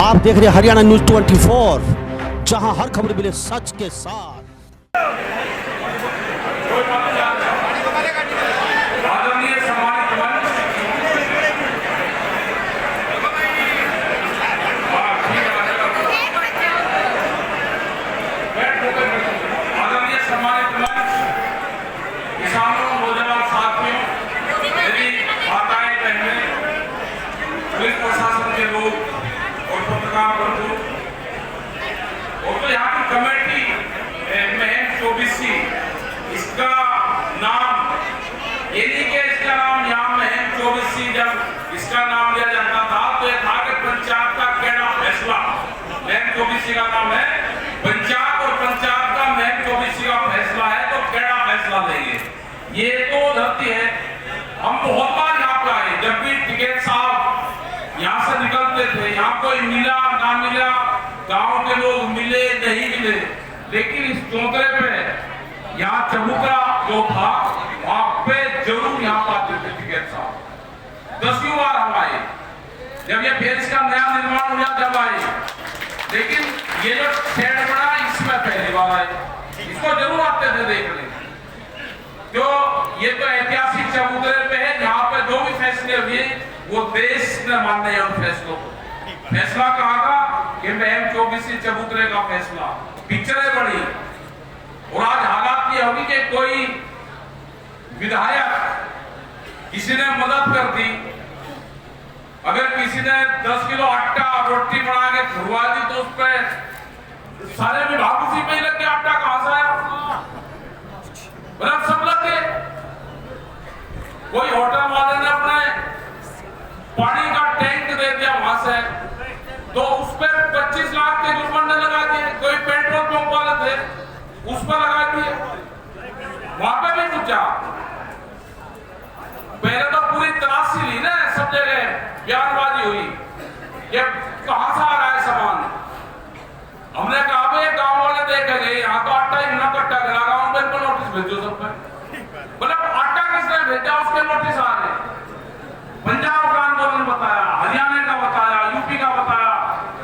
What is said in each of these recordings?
आप देख रहे हैं हरियाणा न्यूज 24, जहां हर खबर मिले सच के साथ। प्रशासन के लोग और पत्रकार बंधु और तो यहाँ की कमेटी महम 24 इसका नाम ये नहीं कि इसका नाम यहाँ महम 24 जब इसका नाम लिया जाता था तो यह था कि पंचायत का केड़ा फैसला। महम 24 का नाम है पंचायत और पंचायत का महम 24 का फैसला है तो केड़ा फैसला लेंगे। ये तो धरती है। हम बहुत बार यहाँ पे आए, जब भी टिकैत साहब यहाँ से निकलते थे, यहाँ कोई मिला ना मिला, गांव के लोग मिले नहीं मिले, लेकिन इस चौतरे पे यहाँ चबूतरा जो था वहां पे जरूर यहाँ आते थे टिकैत साहब। 10वीं बार हम आए, जब ये फिर इसका नया निर्माण हुआ तब आए, लेकिन ये जो शेड बना इसमें पहली बार आए, इसको जरूर आते थे देखने। तो ये तो ऐतिहासिक चबूतरे पे है जहाँ पे जो भी फैसले हुए वो देश ने मानना है उन फैसलों को। फैसला कहा था कि महम 24 चबूतरे का फैसला, पिक्चरें बनी और आज हालात ये होगी कि कोई विधायक किसी ने मदद कर दी, अगर किसी ने 10 किलो आटा रोटी बना के खुरवा दी तो उस पर सारे विभाग उसी पे लग के आटा कहां से आया, सब लग गए। कोई होटल वाले ने अपने पानी का टैंक दे दिया वहां से तो उस पर 25 लाख के जुर्माने लगा दिए। कोई पेट्रोल पंप वाले थे उस पर लगा दिए, वहां पे भी पूछा। पहले तो पूरी तलाशी ली ना, सब जगह बयानबाजी हुई कि कहां से आ रहा है सामान। हमने कहा भाई गांव वाले देखेंगे यहाँ तो आटा ही ना कट्टा गया, गांव में इनको नोटिस भेजो सब पे। मतलब आटा किसने भेजा उसके नोटिस आ रहे। पंजाब का आंदोलन बताया, हरियाणा का बताया, यूपी का बताया,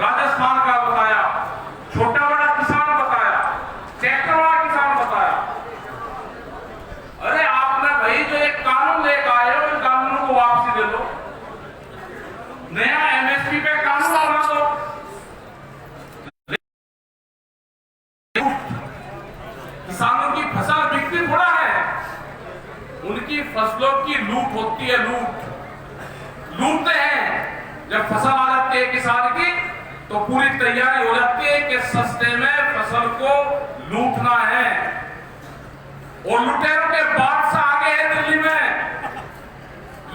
राजस्थान का बताया, छोटा बड़ा किसान बताया, ट्रैक्टर वाला किसान बताया। अरे आपने भाई जो एक कानून लेकर आए हो उन कानूनों को वापसी दे दो, नया एमएसपी पे कानून बना दो। किसानों की फसल बिकती थोड़ा है, उनकी फसलों की लूट होती है। लूटते हैं। जब फसल आ जाती है किसान की तो पूरी तैयारी हो जाती है कि सस्ते में फसल को लूटना है। और लुटेरों के बादशाह आगे है दिल्ली में,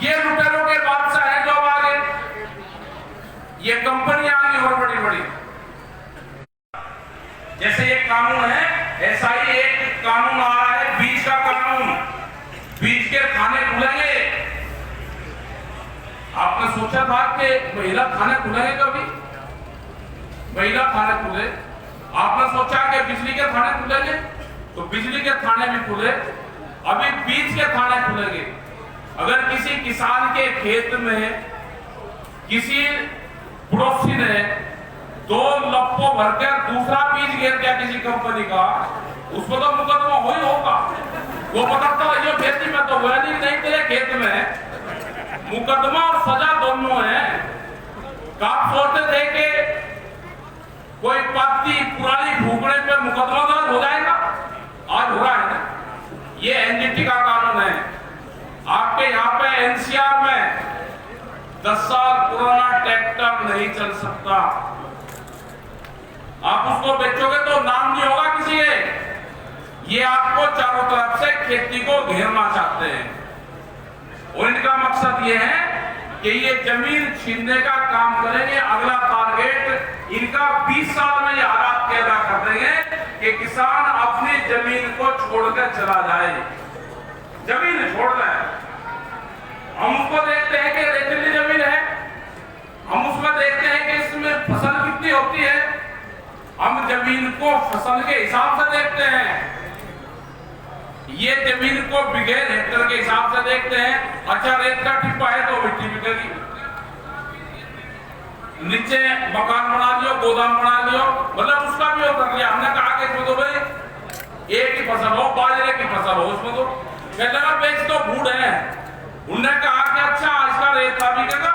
ये लुटेरों के बादशाह है जो आगे, ये कंपनियां आगे और बड़ी बड़ी। जैसे ये कानून है ऐसा ही एक कानून आ रहा है बीज का कानून। बीज के खाने खुलेंगे। आपने सोचा था कि महिला खाने खुलेंगे कभी? महिला खाने खुले। आपने सोचा कि बिजली के खाने खुलेंगे तो बिजली के खाने भी खुले। अभी बीज के खाने खुलेंगे। अगर किसी किसान के खेत में किसी पड़ोसी ने 2 लप्पो भरकर दूसरा बीज गिर गया किसी कंपनी का, उसको तो मुकदमा हो ही होगा। वो बताता है जो खेती में तो हुआ नहीं तेरे खेत में, मुकदमा और सजा दोनों है। आप सोचते थे कि कोई पत्ती पुरानी फूकने पे मुकदमा दर्ज हो जाएगा, आज हो रहा है ना। ये एनजीटी का कानून है। आपके यहाँ पे एनसीआर में 10 साल पुराना ट्रैक्टर नहीं चल सकता। आप उसको बेचोगे तो नाम नहीं होगा किसी के। ये आपको चारों तरफ से खेती को घेरना चाहते हैं और इनका मकसद ये है कि ये जमीन छीनने का काम करेंगे। अगला टारगेट इनका 20 साल में ये हालात पैदा कर देंगे कि किसान अपनी जमीन को छोड़कर चला जाए, जमीन छोड़ दें। हम उसको देखते हैं कि रेतीली जमीन है, हम उसमें देखते हैं कि इसमें फसल कितनी होती है, हम जमीन को फसल के हिसाब से देखते हैं। ये जमीन को बीघे हेक्टर के हिसाब से देखते हैं। अच्छा रेत का टिप्पा है तो मिट्टी बिकेगी। नीचे मकान बना लियो, गोदाम बना लियो, मतलब उसका भी वो कर लिया। हमने कहा कि इसमें तो भाई एक ही फसल हो, बाजरे की फसल हो, उसमें तो कहने लगा बेच तो बूढ़ है। उनने कहा कि अच्छा इसका रेट का भी कहना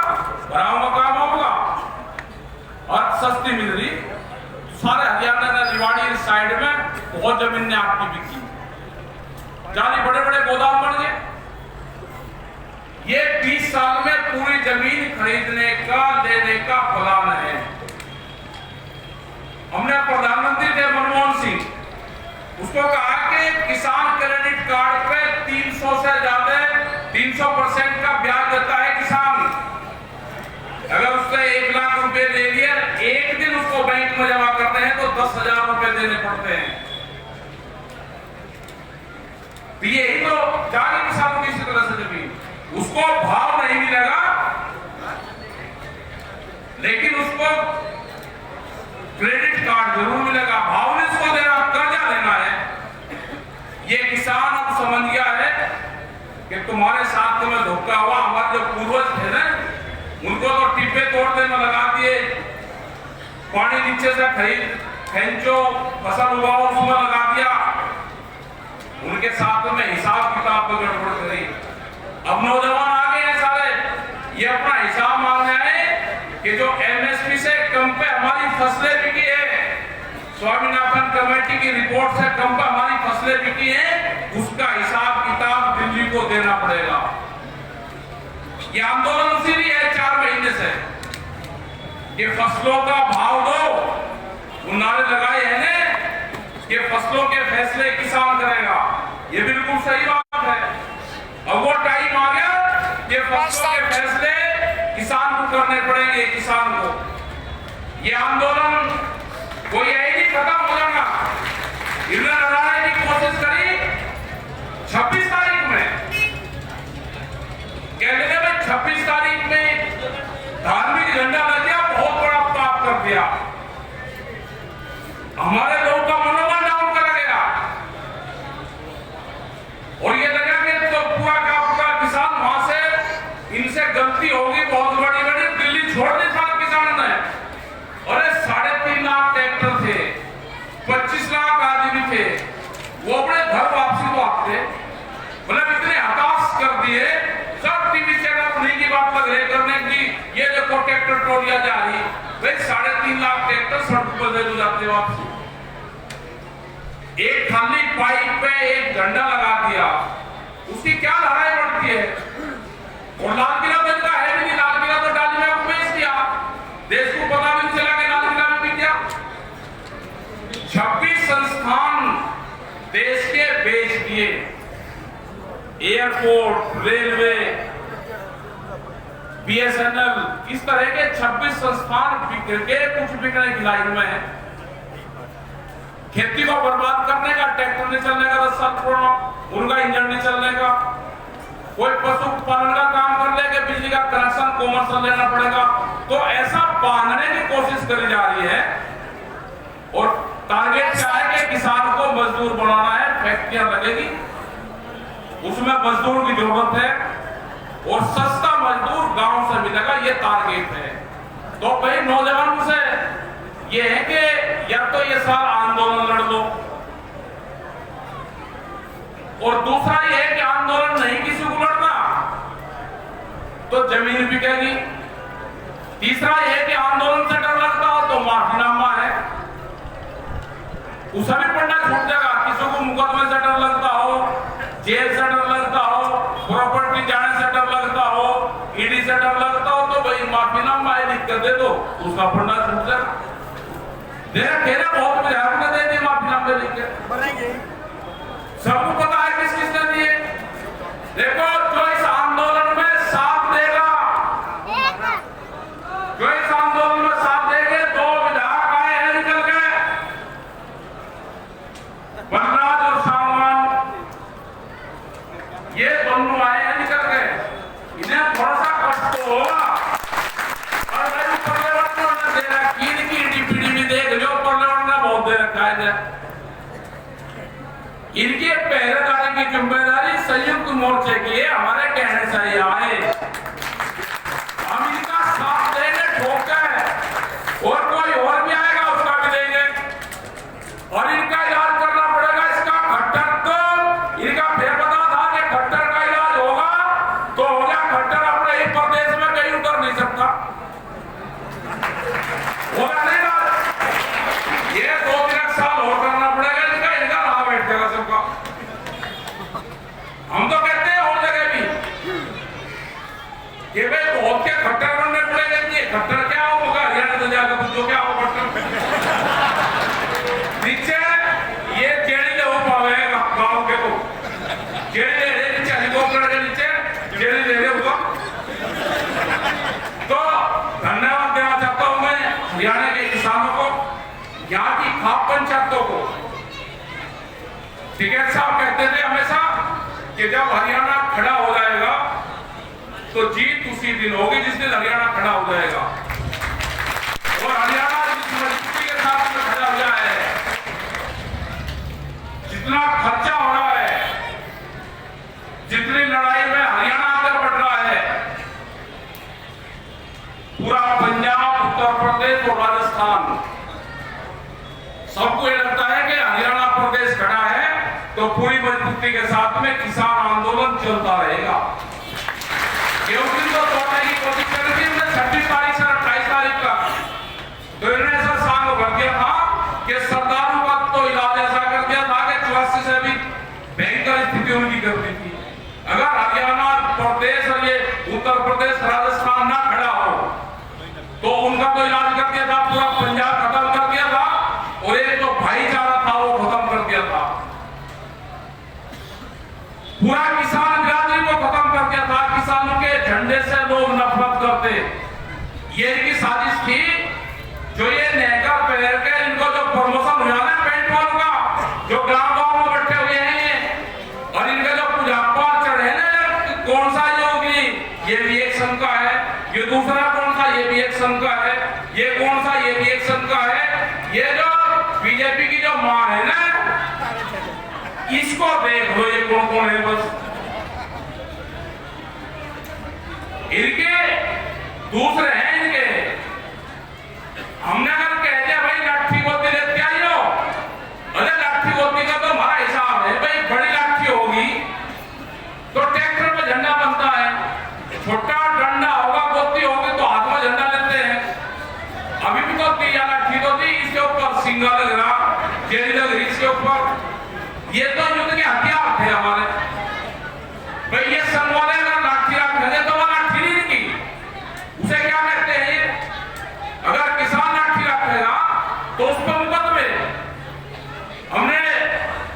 भरा हुआ काम होगा और सस्ती मिल रही। सारे हरियाणा ने रिवाड़ी साइड में बहुत जमीन ने आपकी बिकी, जानी बड़े बड़े गोदाम बन गए। ये 20 साल में पूरी जमीन खरीदने का लेने का प्लान है। हमने प्रधानमंत्री थे मनमोहन सिंह, उसको कहा कि किसान क्रेडिट कार्ड पे 300 से ज्यादा 300% का ब्याज देता है किसान। अगर उसने 1 लाख रुपए ले लिए, एक दिन उसको बैंक में जमा करते हैं तो 10,000 रुपए देने पड़ते हैं। यही तो जाने किसानों की इसी तरह से जमीन, उसको भाव नहीं मिलेगा लेकिन उसको क्रेडिट कार्ड जरूर मिलेगा। भाव नहीं उसको देना, कर्जा लेना है। ये किसान अब समझ गया है कि तुम्हारे साथ में धोखा हुआ। हमारे जो पूर्वज थे ना, उनको तो टिब्बे तोड़ने में लगा दिए, पानी नीचे से खींचो, फसल उगाओ, उसमें लगा दिया। उनके साथ में हिसाब किताब में गड़बड़ करी। अब नौजवान आ गए हैं सारे, ये अपना हिसाब मांग रहे हैं कि जो एमएसपी से कम पे हमारी फसलें बिकी है, स्वामीनाथन कमेटी की रिपोर्ट से कम पे हमारी फसलें बिकी हैं, उसका हिसाब किताब दिल्ली को देना पड़ेगा। ये आंदोलन उसी भी है 4 महीने से कि फसलों का भाव दो। उन्होंने लगाए हैं ना कि फसलों के फैसले किसान करेगा, ये बिल्कुल सही बात है। अब वो टाइम आ गया कि फसलों के फैसले किसान को करने पड़ेंगे, किसान को। ये आंदोलन कोई यही नहीं खत्म हो जाएगा। इन्हें लड़ाने की कोशिश करी 26 तारीख में, कहने में 26 तारीख में धार्मिक झंडा लग गया, बहुत बड़ा पाप कर दिया। हमारे लोगों का मनोबल डाउन करा गया और ये लगा कि तो पूरा का पूरा किसान वहां से इनसे गलती होगी बहुत बड़ी बड़ी, दिल्ली छोड़ दी सारे किसानों ने। और 3.5 लाख ट्रैक्टर थे, 25 लाख आदमी थे, वो अपने घर वापसी को आते, मतलब इतने हताश कर दिए। सब टीवी चैनल उन्हीं की बात लग रहे करने की, ये देखो ट्रैक्टर टोलिया जा रही, भाई 3.5 लाख ट्रैक्टर सड़क पर ले जाते वापसी। एक खाली पाइप पे एक झंडा लगा दिया, उसकी क्या लड़ाई बढ़ती है। और लाल किला तो इनका है भी नहीं, लाल किला तो डाली में बेच दिया, देश को पता भी नहीं चला कि लाल किला में बिक गया। 26 संस्थान देश के बेच दिए, एयरपोर्ट, रेलवे, बीएसएनएल, इस तरह के 26 संस्थान बिक गए। कुछ बिकने की लाइन में है। खेती को बर्बाद करने का, ट्रैक्टर नहीं चलने का 10 साल पुराना, उनका इंजन नहीं चलने का। कोई पशु पालन का काम कर ले कि बिजली का कनेक्शन कॉमर्शियल लेना पड़ेगा। तो ऐसा बांधने की कोशिश करी जा रही है और टारगेट क्या है कि किसान को मजदूर बनाना है, फैक्ट्रियां लगेगी, उसमें मजदूर की जरूरत है और सस्ता मजदूर गांव से मिलेगा, ये टारगेट है। तो भाई नौजवानों से ये है कि या तो ये सारा आंदोलन लड़ लो, और दूसरा ये है कि आंदोलन नहीं किसी को लड़ना तो जमीन बिकेगी। तीसरा ये है कि आंदोलन से डर लगता हो तो माफीनामा है, उसे भी पढ़ना छूट जाएगा। किसी को मुकदमे से डर लगता हो, जेल से डर लगता हो, प्रॉपर्टी जाने से डर लगता हो, ईडी से डर लगता हो, तो भाई माफीनामा लिख कर दे दो, उसका पढ़ना छूट जाएगा। देना बहुत बिहार में दे दी माफीनामे लिख के, सबको पता है किस किस ने दिए। देखो जो इस आंदोलन में साथ देगा, जो इस आंदोलन में साथ देंगे, 2 विधायक आए हैं निकल के, वनराज और सामान, ये दोनों आए हैं निकल के। इन्हें थोड़ा सा कष्ट तो होगा और मैं पर्यावरण दे रहा की डीपीडी भी देख लो, पर्यावरण बहुत दे रखा है। इनके पहरेदारी की जिम्मेदारी संयुक्त मोर्चे की है, हमारे कहने से ये आए, हम इनका साथ देंगे, ठोकर धन्यवाद देना चाहता हूं मैं हरियाणा के किसानों को, यहाँ की खाप पंचायतों को। टिकैत साहब कहते थे हमेशा कि जब हरियाणा खड़ा हो जाएगा तो जीत उसी दिन होगी जिस दिन हरियाणा खड़ा हो जाएगा। और हरियाणा जिस मजबूती के साथ में खड़ा हुआ है, जितना खर्चा हो रहा है, जितनी लड़ाई में हरियाणा आगे बढ़ रहा है, पूरा पंजाब, उत्तर प्रदेश और राजस्थान, सबको ये लगता है कि हरियाणा प्रदेश खड़ा है तो पूरी मजबूती के साथ में किसान आंदोलन चलता रहेगा। क्योंकि तो तोड़ने की कोशिश कर रही थी 26 तारीख से 28 तारीख तक, तो इन्होंने ऐसा सांग भर दिया था कि सरदारों का तो इलाज ऐसा कर दिया था कि 84 से भी भयंकर स्थिति उनकी कर दी थी। अगर हरियाणा प्रदेश और ये उत्तर प्रदेश, राजस्थान ना खड़ा हो तो उनका तो इलाज कर दिया था, पूरा पंजाब खत्म कर दिया था, और एक जो भाईचारा था वो खत्म कर दिया था, पूरा किसान बिरादरी को खत्म कर दिया था। किसानों के झंडे से लोग नफरत करते, ये इनकी साजिश थी। जो ये नेकर पहन के इनको जो प्रमोशन हुआ ना पेंट वालों का, जो ग्राम गांव में बैठे हुए हैं, और इनका जो पूजापा चढ़े ना, कौन सा योगी, ये भी एक संघ का है, ये दूसरा कौन सा, ये भी एक संघ का है, ये कौन सा, ये भी एक संघ का है। ये जो बीजेपी की जो मां है ना, इसको देख लो ये कौन कौन है। बस इनके दूसरे हैं इनके। हमने अगर कह दिया भाई लाठी गोती लेते आइयो, अरे लाठी गोती का तो हमारा हिसाब है भाई, बड़ी लाठी होगी तो ट्रैक्टर पे झंडा बनता है, छोटा डंडा होगा, गोती होगी तो हाथ में झंडा लेते हैं। अभी भी तो दी लाठी तो दी, इसके ऊपर सिंगा लग रहा, जेरी लग रही इसके ऊपर। ये तो युद्ध के हथियार थे हमारे भाई। ये संघ वाले अगर लाठी रखे तो वो लाठी नहीं की, उसे क्या कहते हैं ये? अगर किसान लाठी रखेगा तो उस पर मुकदमे। हमने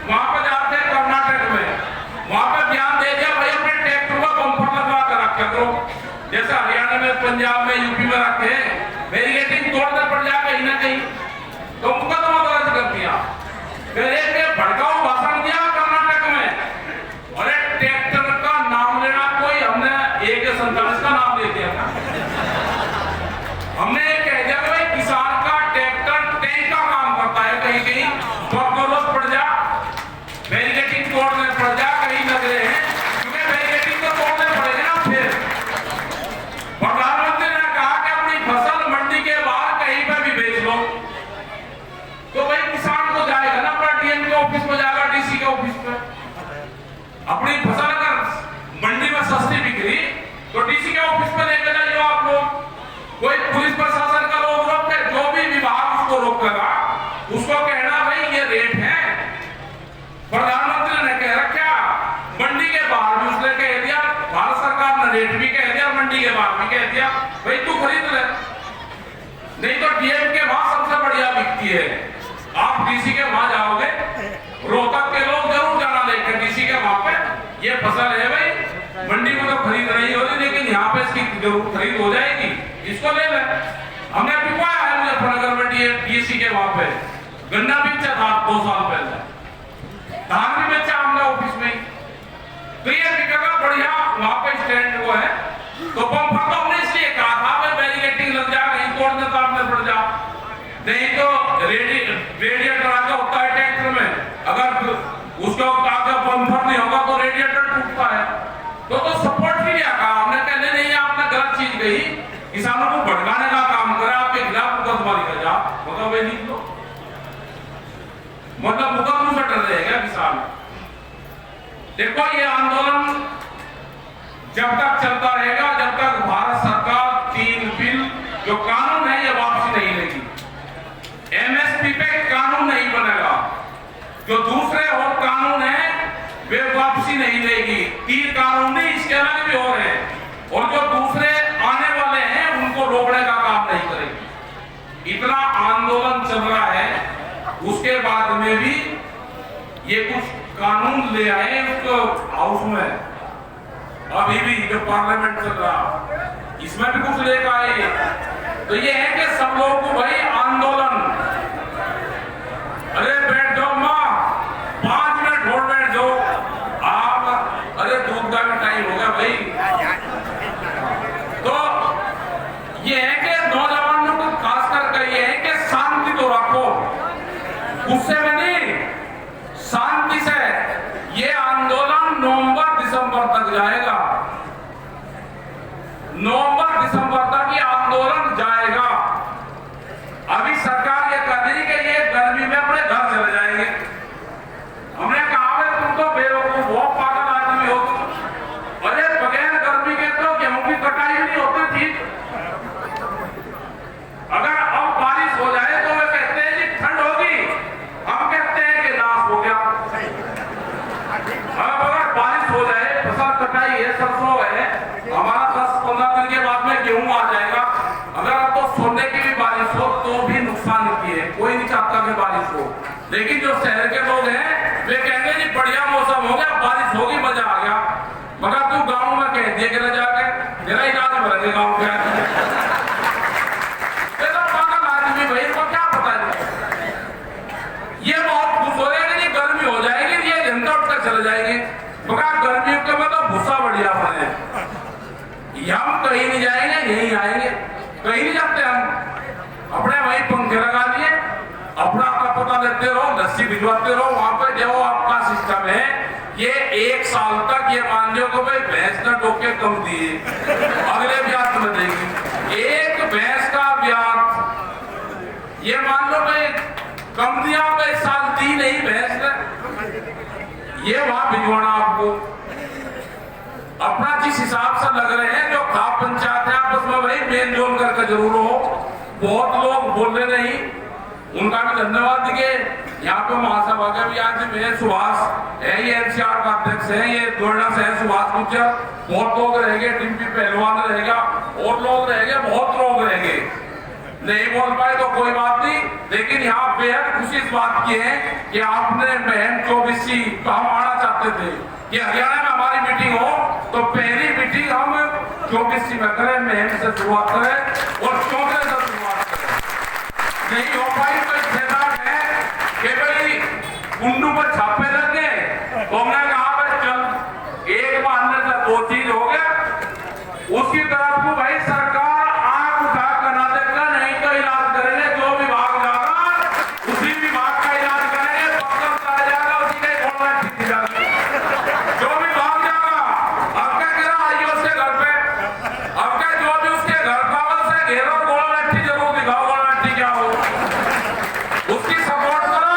वहां पर जाते कर्नाटक में, वहां पर बयान दे दिया भाई अपने ट्रैक्टर को बम्पर लगवा कर रखा करो, जैसा हरियाणा में, पंजाब में, यूपी में रखे, बैरिकेडिंग तोड़ने पड़ जाए कहीं ना कहीं, तो मुकदमा दर्ज कर दिया। फिर एक भड़काऊ भाषण दिया कर्नाटक में, और एक ट्रैक्टर का नाम लेना कोई, हमने AK-47 का नाम ले दिया था। हमने ये कह दिया भाई किसान का ट्रैक्टर टैंक का काम करता है, कहीं कहीं जरूरत पड़ जा, बैरिकेडिंग तोड़ने पड़ जा, कहीं लग रहे हैं, क्योंकि बैरिकेडिंग तो तोड़ने पड़ेगा ना। फिर प्रधानमंत्री ने कहा कि अपनी फसल मंडी के बाहर कहीं पर भी बेच लो, तो भाई किसान को जाएगा ना, डीएम के ऑफिस में जाएगा, डीसी के ऑफिस में। अपनी फसल अगर मंडी में सस्ती बिक रही तो डीसी के ऑफिस में लेकर जाइए आप लोग। कोई पुलिस प्रशासन का लोग रोक के, जो भी विभाग उसको रोकेगा, उसको कहना भाई ये रेट है। प्रधानमंत्री ने कह रखा, मंडी के बाहर भी उसने कह दिया, भारत सरकार ने रेट भी कह दिया, मंडी के बाहर भी कह दिया, भाई तू खरीद ले, नहीं तो डीएम के वहां सबसे बढ़िया बिकती है। आप डीसी के वहां जाओगे, रोहतक के लोग जरूर जाना लेकर डीसी के वहां पे, ये फसल है भाई, मंडी में तो खरीद नहीं होती, लेकिन यहाँ पे इसकी जरूर खरीद हो जाएगी, इसको ले ले। हमने बिकवाया है मुजफ्फरनगर में डीसी के वहां पे, गन्ना बेचा था 2 साल पहले, धान भी बेचा हमने ऑफिस में, तो ये बिकेगा बढ़िया। वहां पे स्टैंड वो है, तो बम्पर तो हमने इसलिए कहा था भाई बैरिकेडिंग लग जा, नहीं तोड़ने ताड़ने पड़ जा, नहीं तो रेडिएटर आगे होता है ट्रैक्टर में, अगर उसका आगे बम्पर नहीं होगा तो रेडिएटर टूटता है। तो सपोर्ट ही दिया कहा हमने, कहने नहीं आपने गलत चीज कही, किसानों को भड़काने का काम करा, आपके खिलाफ मुकदमा लिखा जा, मतलब वे लिख लो, मतलब मुकदमे से डर रहेगा किसान। देखो ये आंदोलन जब तक चलता रहेगा, जब तक भारत सरकार 3 बिल जो कानून है ये वापसी नहीं लेगी, MSP पे कानून नहीं बनेगा, जो दूसरे और कानून है वे वापसी नहीं लेगी। 3 कानून नहीं, इसके अलावा भी और हैं, और जो दूसरे आने वाले हैं उनको रोकने का काम नहीं करेगी। इतना आंदोलन चल रहा है, उसके बाद में भी ये कुछ कानून ले आए उसको हाउस में, अभी भी जो पार्लियामेंट चल रहा इसमें भी कुछ लेकर आए। तो ये है कि सब लोगों को भाई आंदोलन, अरे बैठ जाओ माँ, 5 मिनट और बैठ जाओ आप, अरे दूध का भी टाइम हो गया भाई। तो ये है कि नौजवानों को खास करके ये है कि शांति तो रखो, गुस्से में नहीं, शांति से। ये आंदोलन नवंबर-दिसंबर तक जाएगा, नवंबर-दिसंबर तक ये आंदोलन जाएगा। अभी सरकार ये कर रही कि ये गर्मी में अपने घर चले जाएंगे। हमने कहा है तुम तो बेवकूफ हो, पागल आदमी हो तुम। अरे बगैर गर्मी के तो गेहूं की कटाई नहीं होती थी। अगर अब बारिश हो जाए तो वे कहते हैं जी ठंड होगी, हम कहते हैं कि नाश हो गया। अब अगर बारिश हो जाए, फसल कटाई है, सरसों है, हमारा 10-15 दिन के बाद में गेहूं आ जाएगा। अगर अब तो सोने की भी बारिश हो तो भी नुकसान की है, कोई नहीं चाहता कि बारिश हो। लेकिन जो शहर के लोग हैं वे कहेंगे जी बढ़िया मौसम हो गया, बारिश होगी, मजा आ गया। मगर तू गाँव में कह दिए कि जाके मेरा इलाज भरेंगे गाँव के आदमी, भाई को क्या पता है। ये बहुत खुश हो रहे हैं, गर्मी हो जाएगी, ये जनता उठकर चले जाएंगे। मगर गर्मियों के मतलब भूसा बढ़िया बने, हम कहीं नहीं जाएंगे, यहीं आएंगे, कहीं नहीं जाते हम। अपने वही पंखे लगा लिए, अपना का पता लेते रहो, लस्सी भिजवाते रहो वहां पे। जो आपका सिस्टम है ये 1 साल तक ये मान लो कि भाई भैंस का टोके कम दिए, अगले ब्याज में देंगे। एक भैंस का ब्याज ये मान लो भाई कम दिया, भाई साल दी नहीं भैंस ने, ये वहां भिजवाना आपको। अपना जिस हिसाब से लग रहे हैं, जो खाप पंचायत है आपस में भाई मेल जोल करके जरूर हो। बहुत लोग बोल रहे नहीं, उनका भी धन्यवाद दिए। यहाँ पे महासभा के भी आज मेरे सुभाष है, ये एनसीआर का अध्यक्ष है, ये नोएडा से है सुभाष गुर्जर, बहुत लोग रहेंगे, डिम्पी पहलवान रहेगा, और लोग रहेंगे, बहुत लोग रहेंगे। नहीं बोल पाए तो कोई बात नहीं, लेकिन यहाँ बेहद खुशी इस बात की है कि आपने बहन 24सी तो हम आना चाहते थे कि हरियाणा में हमारी मीटिंग हो, तो पहली मीटिंग हम 24सी में करें, महम से शुरुआत करें और चौथे से शुरुआत करें। नहीं हो पाई तो इस्तेदार है कि भाई कुंडू पर छापे लग गए, तो हमने कहा भाई चल एक बहाने से 2 चीज हो गया। उसकी तरफ को भाई सरकार आंख उठा कर ना देगा, नहीं तो इलाज करेंगे, जो विभाग जाएगा उसी विभाग का इलाज करेंगे, पकड़ का जाएगा उसी का गोलना ठीक जाएगा। जो विभाग जाएगा अब क्या कह रहा आइए उसके घर पे, अब क्या जो भी उसके घर पावल से घेरो, गोलना ठीक जरूर दिखाओ, गोलना ठीक क्या हो, उसकी सपोर्ट करो,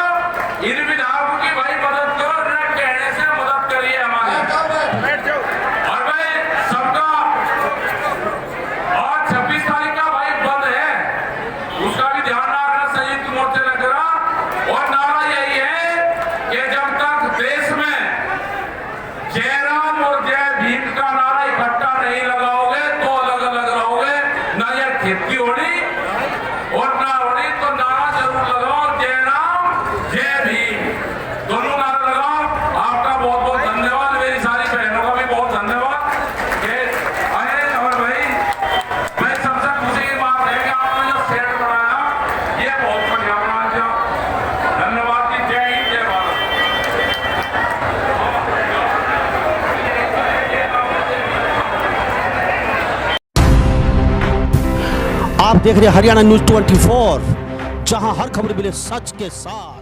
इन विधायकों की भाई मदद करो, कहने से मदद करिए हमारी। और भाई सबका, और 26 तारीख का भाई बंद है, उसका भी ध्यान रखना संयुक्त मोर्चे ने करा। और नारा यही है कि जब तक देश में जय राम और जय भीम का नारा इकट्ठा नहीं लगाओगे तो अलग अलग रहोगे, ना ये खेती होनी और ना होनी, तो नारा जरूर लगाओ, जय राम जय भीम, दोनों नारा लगाओ। आपका बहुत बहुत धन्यवाद, मेरी सारी बहनों का भी बहुत धन्यवाद। और भाई सबसे खुशी की बात है कि आपने जो सेट बनाया ये बहुत बढ़िया बनाया। धन्यवाद जी, जय हिंद जय भारत। आप देख रहे हैं हरियाणा न्यूज 24, जहां हर खबर मिले सच के साथ।